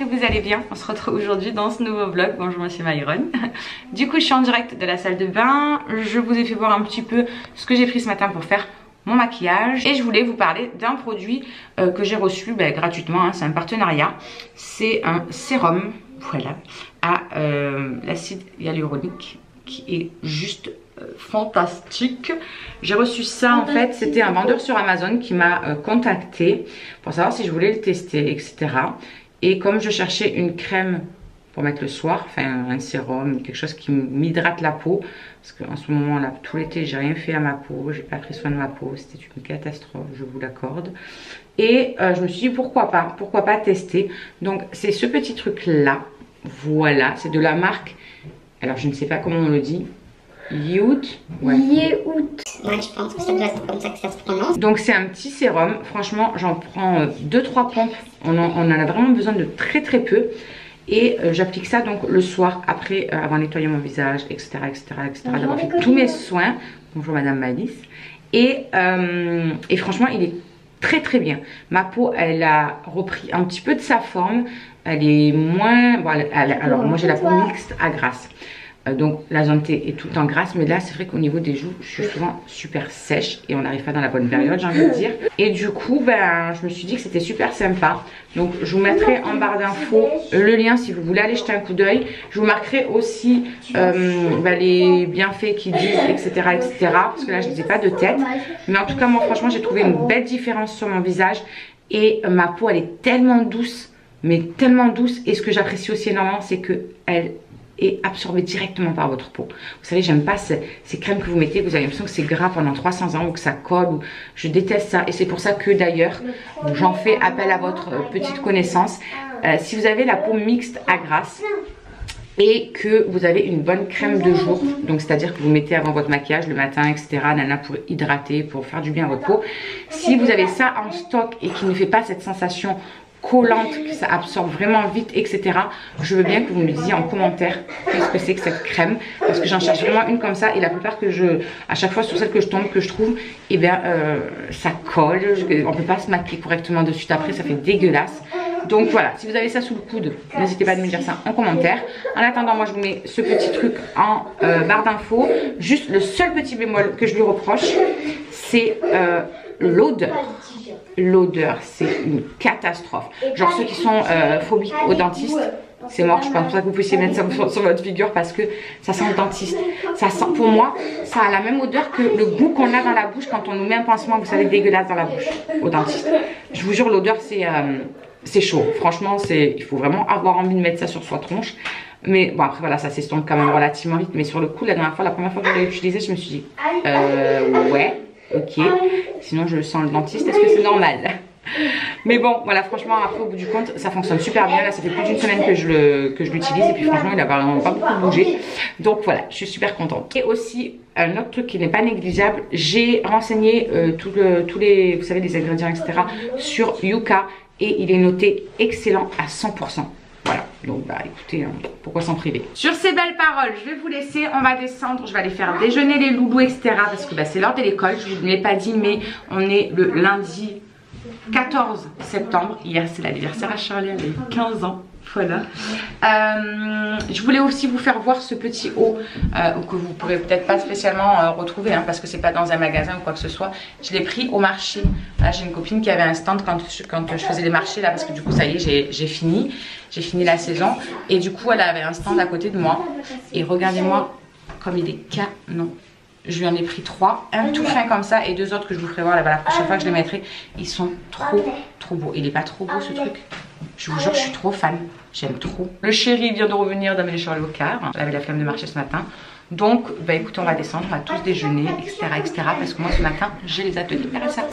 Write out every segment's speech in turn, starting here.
vous allez bien. On se retrouve aujourd'hui dans ce nouveau vlog. Bonjour, moi c'est Myron. Du coup je suis en direct de la salle de bain. Je vous ai fait voir un petit peu ce que j'ai pris ce matin pour faire mon maquillage. Et je voulais vous parler d'un produit que j'ai reçu gratuitement, hein. C'est un partenariat. C'est un sérum, voilà, à l'acide hyaluronique qui est juste fantastique. J'ai reçu ça en fait, c'était un vendeur sur Amazon qui m'a contacté pour savoir si je voulais le tester, etc. Et comme je cherchais une crème pour mettre le soir, enfin un sérum, quelque chose qui m'hydrate la peau, parce qu'en ce moment là, tout l'été j'ai rien fait à ma peau, j'ai pas pris soin de ma peau, c'était une catastrophe, je vous l'accorde. Et je me suis dit pourquoi pas tester. Donc c'est ce petit truc là, voilà, c'est de la marque, alors je ne sais pas comment on le dit, Youth. Ouais. Youth. Ouais, je pense que ça doit être comme ça que ça se prononce. Donc c'est un petit sérum. Franchement, j'en prends 2-3 pompes. On en a vraiment besoin de très peu. Et j'applique ça donc le soir après avoir nettoyé mon visage, etc. D'avoir fait tous mes soins. Bonjour Madame Malice. Et franchement, il est très bien. Ma peau, elle a repris un petit peu de sa forme. Elle est moins... Bon, alors moi j'ai la peau mixte à grasse. Donc la zone T est tout en grasse, mais là c'est vrai qu'au niveau des joues je suis souvent super sèche et on n'arrive pas dans la bonne période, j'ai envie de dire. Et du coup je me suis dit que c'était super sympa. Donc je vous mettrai en barre d'infos le lien si vous voulez aller jeter un coup d'œil. Je vous marquerai aussi les bienfaits qu'ils disent, etc., parce que là je ne les ai pas de tête. Mais en tout cas moi franchement j'ai trouvé une belle différence sur mon visage. Et ma peau elle est tellement douce, mais tellement douce. Et ce que j'apprécie aussi énormément, c'est que elle est absorbé directement par votre peau. Vous savez, j'aime pas ces crèmes que vous mettez, vous avez l'impression que c'est gras pendant 300 ans ou que ça colle. Ou... Je déteste ça et c'est pour ça que d'ailleurs, j'en fais appel à votre petite connaissance. Si vous avez la peau mixte à grasse et que vous avez une bonne crème de jour, donc c'est-à-dire que vous mettez avant votre maquillage le matin, etc., nana, pour hydrater, pour faire du bien à votre peau. Si vous avez ça en stock et qui ne fait pas cette sensation collante, que ça absorbe vraiment vite, etc. Je veux bien que vous me disiez en commentaire qu'est-ce que c'est que cette crème, parce que j'en cherche vraiment une comme ça et la plupart à chaque fois sur celle que je tombe, que je trouve, et bien ça colle, on peut pas se maquiller correctement dessus après, ça fait dégueulasse. Donc voilà, si vous avez ça sous le coude, n'hésitez pas à me dire ça en commentaire. En attendant, moi je vous mets ce petit truc en barre d'infos. Juste le seul petit bémol que je lui reproche, c'est l'odeur. L'odeur, c'est une catastrophe. Genre ceux qui sont phobiques au dentiste, c'est mort. Je pense pour ça que vous puissiez mettre ça sur votre figure parce que ça sent le dentiste. Ça sent, pour moi, ça a la même odeur que le goût qu'on a dans la bouche quand on nous met un pansement, vous savez, dégueulasse dans la bouche au dentiste. Je vous jure, l'odeur, c'est chaud. Franchement, il faut vraiment avoir envie de mettre ça sur soi tronche. Mais bon, après voilà, ça s'estompe quand même relativement vite. Mais sur le coup, la première fois que je l'ai utilisé, je me suis dit, ouais. Ok, sinon je sens le dentiste, est-ce que c'est normal? Mais bon, voilà, franchement, après au bout du compte, ça fonctionne super bien. Là, ça fait plus d'une semaine que je l'utilise et puis franchement, il a vraiment pas beaucoup bougé. Donc voilà, je suis super contente. Et aussi, un autre truc qui n'est pas négligeable, j'ai renseigné tous les, vous savez, les ingrédients, etc. sur Yuka et il est noté excellent à 100%. Voilà, donc écoutez, pourquoi s'en priver. Sur ces belles paroles, je vais vous laisser, on va descendre, je vais aller faire déjeuner les loulous, etc. Parce que c'est l'heure de l'école, je vous l'ai pas dit, mais on est le lundi 14 septembre. Hier c'est l'anniversaire à Charlie, elle a eu 15 ans. Voilà. Je voulais aussi vous faire voir ce petit haut que vous pourrez peut-être pas spécialement retrouver parce que c'est pas dans un magasin ou quoi que ce soit. Je l'ai pris au marché. Là j'ai une copine qui avait un stand quand je faisais les marchés là parce que du coup ça y est j'ai fini la saison et du coup elle avait un stand à côté de moi et regardez-moi comme il est canon. Je lui en ai pris 3, un tout fin comme ça et 2 autres que je vous ferai voir là-bas la prochaine fois que je les mettrai. Ils sont trop beaux. Il est pas trop beau ce truc? Je vous jure, je suis trop fan. J'aime trop. Le chéri vient de revenir d'amener Charlie au car. Elle avait la flemme de marcher ce matin. Donc, écoutez, on va descendre, on va tous déjeuner, etc. parce que moi ce matin, j'ai les ateliers. Regardez ça.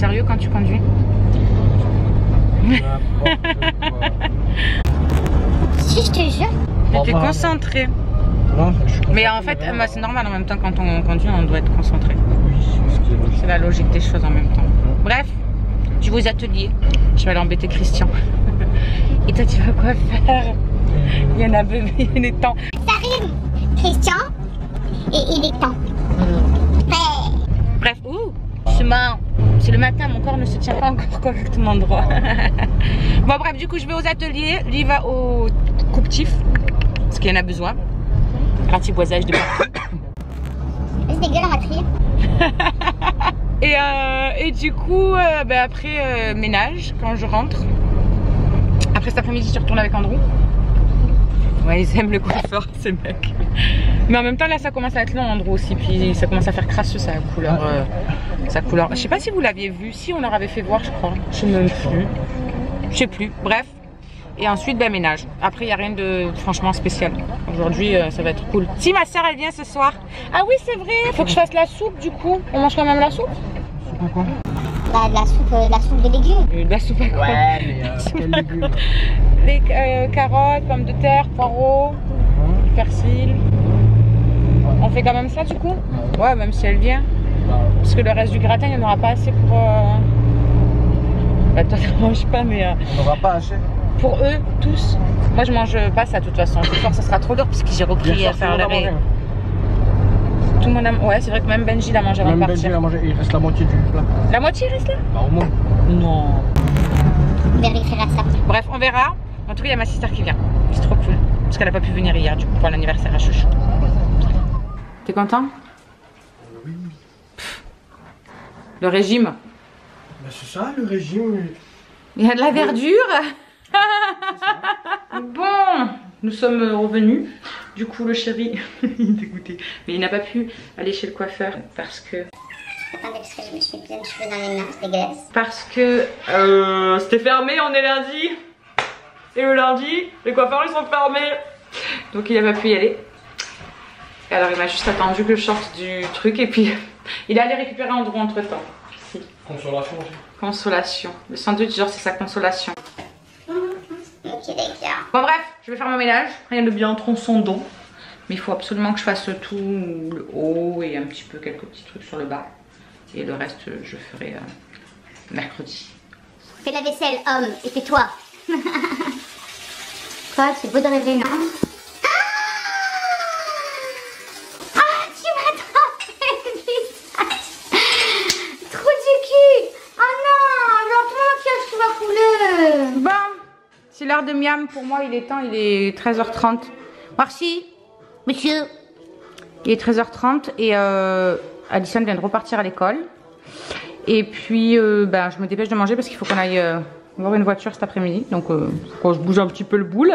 sérieux quand tu conduis? Si, je te jure. J'étais concentrée. Non, je suis Mais en fait, c'est normal en même temps quand on conduit, on doit être concentré. Oui, c'est ce qui est logique. C'est la logique des choses en même temps. Bref, je vais aux ateliers. Je vais aller embêter Christian. Et toi, tu vas quoi faire? Il y en a bébé, il est temps. Ça rime, Christian, et il est temps. Bref, c'est le matin, mon corps ne se tient pas encore correctement droit. Bon bref, du coup je vais aux ateliers, lui va au coupe-tif, parce qu'il y en a besoin. Ratiboisage de partout. C'est dégueu la batterie. Et du coup, après ménage, quand je rentre. Après cet après-midi, je retourne avec Andrew. Ouais, ils aiment le coiffeur, ces mecs. Mais en même temps, là, ça commence à être long, Andrew aussi. Puis ça commence à faire crasseux, sa couleur. Je sais pas si vous l'aviez vu. Si, on leur avait fait voir, je crois. Je sais même plus. Je sais plus. Bref. Et ensuite, ménage. Après, il n'y a rien de franchement spécial. Aujourd'hui, ça va être cool. Si, ma soeur, elle vient ce soir. Ah oui, c'est vrai. Faut que je fasse la soupe, du coup. On mange quand même la soupe? Quoi? Bah, la soupe de légumes. La soupe à quoi? Ouais, mais quel légume? Les carottes, pommes de terre, poireaux, persil. On fait quand même ça du coup? Ouais, même si elle vient. Parce que le reste du gratin, il n'y en aura pas assez pour... Bah toi, tu ne manges pas, mais... On n'aura pas haché. Pour eux, tous. Moi, je mange pas ça de toute façon. Ce soir, ça sera trop dur parce que j'ai repris à faire l'arrêt. Tout le monde a... Ouais, c'est vrai que même Benji l'a mangé avant de partir. Benji l'a mangé, il reste la moitié du plat. La moitié reste là? Bah, au moins. Non. On vérifiera ça. Bref, on verra. En tout cas, il y a ma sister qui vient. C'est trop cool. Parce qu'elle n'a pas pu venir hier, du coup, pour l'anniversaire à Chouchou. T'es content? Oui. Le régime? Bah, c'est ça, le régime. Il y a de la verdure. Bon, nous sommes revenus. Du coup, le chéri, il est dégoûté. Mais il n'a pas pu aller chez le coiffeur parce que... Attendez, parce que je me suis mis plein de cheveux dans les mains, c'est dégueulasse. Parce que c'était fermé, on est lundi. Et le lundi, les coiffeurs ils sont fermés. Donc il n'a pas pu y aller. Et alors il m'a juste attendu que je sorte du truc et puis il est allé récupérer Andrew entre temps. Si. Consolation aussi. Consolation. Le sandwich, genre c'est sa consolation. Ok, d'accord. Bon bref, je vais faire mon ménage. Rien de bien tronçondant. Mais il faut absolument que je fasse tout le haut et un petit peu quelques petits trucs sur le bas. Et le reste, je ferai mercredi. Fais la vaisselle, homme, et fais-toi. Quoi, c'est beau de rêver, non? Ah, tu m'as trempé le visage. Trou du cul. Oh non, genre tout le monde qui a sous la couleur. Bon, c'est l'heure de miam. Pour moi, il est temps, il est 13h30. Merci, monsieur. Il est 13h30 et Addison vient de repartir à l'école. Et puis, je me dépêche de manger parce qu'il faut qu'on aille voir une voiture cet après-midi. Donc, quand je bouge un petit peu le boule.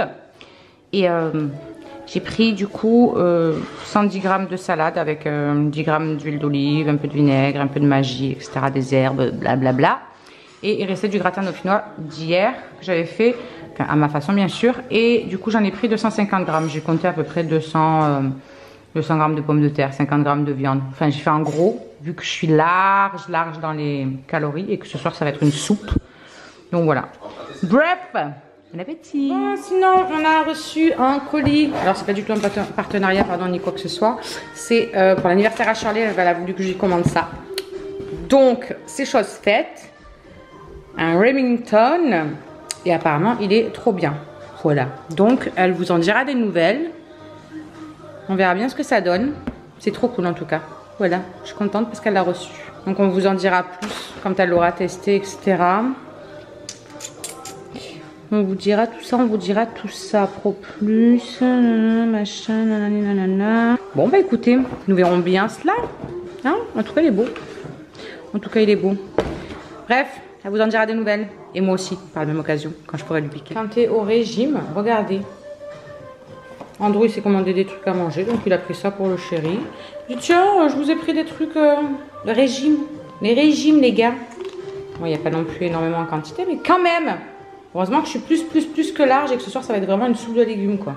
Et j'ai pris du coup 110 g de salade avec 10 g d'huile d'olive, un peu de vinaigre, un peu de magie, etc. Des herbes, blablabla. Et il restait du gratin dauphinois d'hier que j'avais fait, enfin, à ma façon bien sûr. Et du coup, j'en ai pris 250 g. J'ai compté à peu près 200 g de pommes de terre, 50 g de viande. Enfin, j'ai fait en gros, vu que je suis large dans les calories et que ce soir, ça va être une soupe. Donc voilà. Bref, bon appétit. Bon, sinon, on a reçu un colis. Alors, c'est pas du tout un partenariat, pardon, ni quoi que ce soit. C'est pour l'anniversaire à Charlie, elle a voulu que je lui commande ça. Donc, c'est chose faite. Un Remington. Et apparemment, il est trop bien. Voilà. Donc, elle vous en dira des nouvelles. On verra bien ce que ça donne. C'est trop cool en tout cas. Voilà, je suis contente parce qu'elle l'a reçu. Donc on vous en dira plus quand elle l'aura testé, etc. On vous dira tout ça. Pro plus, machin, nanana. Bon bah écoutez, nous verrons bien cela. Hein, en tout cas il est beau. Bref, elle vous en dira des nouvelles. Et moi aussi, par la même occasion, quand je pourrai lui piquer. Quand tu es au régime, regardez. Andrew il s'est commandé des trucs à manger, donc il a pris ça pour le chéri. Il dit tiens, je vous ai pris des trucs de régime. Les régimes les gars. Bon, il n'y a pas non plus énormément en quantité, mais quand même. Heureusement que je suis plus que large et que ce soir ça va être vraiment une soupe de légumes quoi.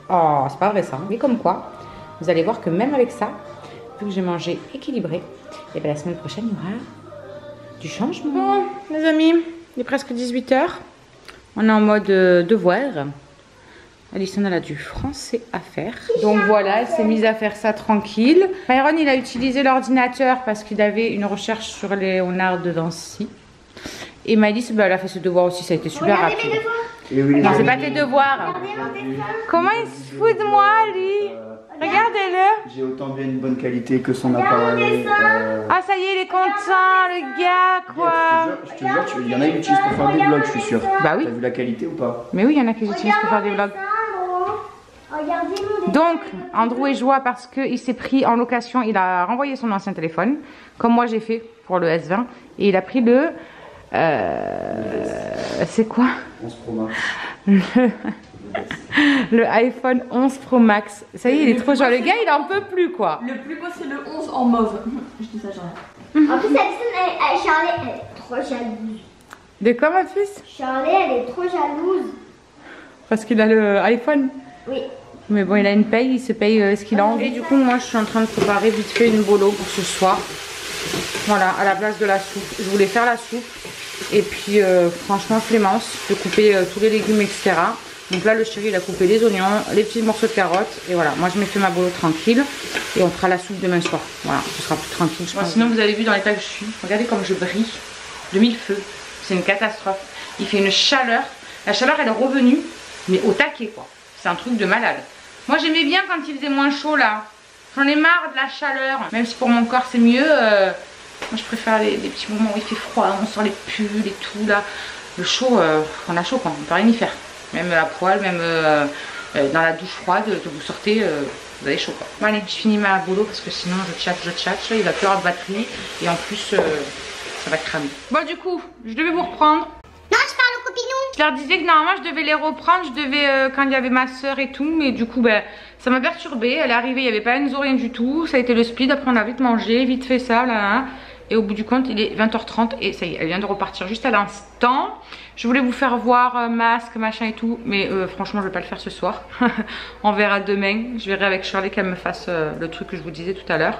Oh, c'est pas vrai ça. Mais comme quoi, vous allez voir que même avec ça, vu que j'ai mangé équilibré, et bien la semaine prochaine il y aura du changement. Bon, les amis, il est presque 18 h. On est en mode devoir. Alison, elle a du français à faire. Donc voilà, elle s'est mise à faire ça tranquille. Myron, il a utilisé l'ordinateur parce qu'il avait une recherche sur les Léonard de Dancy. Et Maëlys, bah, elle a fait ses devoirs aussi, ça a été super Regardez rapide. mes devoirs. Et oui, Non, c'est pas tes devoirs. Regardez mon dessin. Comment il se fout de moi, lui? Regardez-le. J'ai autant bien une bonne qualité que son Regarde mon appareil. dessin. Ah, ça y est, il est content, le gars, quoi. Je te jure, il y en a qui l'utilisent pour faire des vlogs, je suis sûr. Bah oui. T'as vu la qualité ou pas? Mais oui, il y en a qui l'utilisent pour faire des vlogs. Regardez mon dessin. Donc, Andrew est joie parce qu'il s'est pris en location, il a renvoyé son ancien téléphone, comme moi j'ai fait pour le S20, et il a pris le... c'est quoi? 11 Pro Max. Le iPhone 11 Pro Max. Ça y est, il est trop joie. Le gars, il en peut plus, quoi. Le plus beau, c'est le 11 en mauve. Je dis ça, genre. En plus, Charlie, elle est trop jalouse. De quoi, ma puce? Charlie, elle est trop jalouse. Parce qu'il a le iPhone. Oui. Mais bon, il a une paye, il se paye ce qu'il a envie. Et du coup, moi, je suis en train de préparer vite fait une bolo pour ce soir. Voilà, à la place de la soupe. Je voulais faire la soupe. Et puis, franchement, Clémence de couper tous les légumes, etc. Donc là, le chéri, il a coupé les oignons, les petits morceaux de carottes. Et voilà, moi, je m'ai fait ma bolo tranquille. Et on fera la soupe demain soir. Voilà, ce sera plus tranquille. Je pense. Sinon, vous avez vu dans l'état que je suis. Regardez comme je brille de mille feux. C'est une catastrophe. Il fait une chaleur. La chaleur, elle est revenue, mais au taquet, quoi. C'est un truc de malade. Moi, j'aimais bien quand il faisait moins chaud, là. J'en ai marre de la chaleur. Même si pour mon corps, c'est mieux. Moi, je préfère les petits moments où il fait froid. On sort les pulls et tout, là. Le chaud, on a chaud, quoi. On peut rien y faire. Même à poil, même dans la douche froide, vous sortez, vous avez chaud, quoi. Bon, allez, je finis ma boulot parce que sinon, je tchatche. Il va plus avoir de batterie. Et en plus, ça va cramer. Bon, du coup, je devais vous reprendre. Non, je parle aux copinous. Je leur disais que normalement je devais les reprendre, je devais quand il y avait ma soeur et tout, mais du coup ben, ça m'a perturbée. Elle est arrivée, il n'y avait pas Enzo, rien du tout, ça a été le speed, après on a vite mangé, vite fait ça, là, et au bout du compte il est 20 h 30 et ça y est, elle vient de repartir juste à l'instant. Je voulais vous faire voir masque, machin et tout, mais franchement je vais pas le faire ce soir. On verra demain, je verrai avec Shirley qu'elle me fasse le truc que je vous disais tout à l'heure,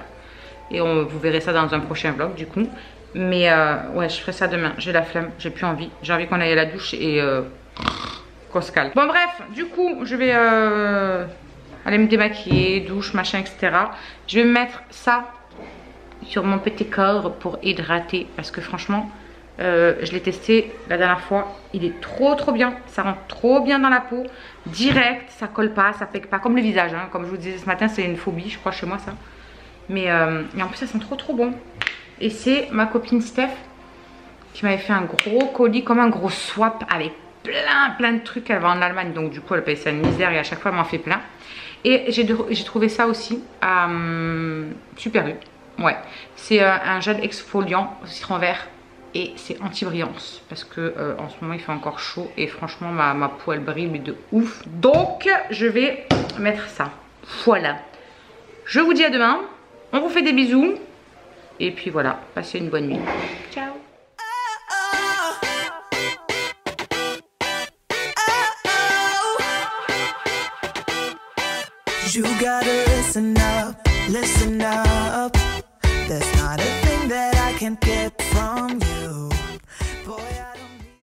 et vous verrez ça dans un prochain vlog du coup. Mais ouais, je ferai ça demain. J'ai la flemme, j'ai plus envie. J'ai envie qu'on aille à la douche et qu'on se calme. Bon bref, du coup, je vais aller me démaquiller, douche, machin, etc. Je vais me mettre ça sur mon petit corps pour hydrater. Parce que franchement, je l'ai testé la dernière fois. Il est trop bien. Ça rentre trop bien dans la peau. Direct, ça colle pas, ça pique pas. Comme le visage, hein. Comme je vous disais ce matin, c'est une phobie, je crois, chez moi ça. Mais et en plus, ça sent trop bon. Et c'est ma copine Steph qui m'avait fait un gros colis, comme un gros swap avec plein de trucs. Elle va en Allemagne, donc du coup elle paye ça une misère et à chaque fois elle m'en fait plein. Et j'ai trouvé ça aussi à Super U. Ouais, c'est un gel exfoliant au citron vert et c'est anti-brillance parce que en ce moment il fait encore chaud et franchement ma peau elle brille mais de ouf. Donc je vais mettre ça. Voilà. Je vous dis à demain. On vous fait des bisous. Et puis voilà, passez une bonne nuit. Ciao. You gotta listen up, listen up. There's not a thing that I can't get from you. Boy, I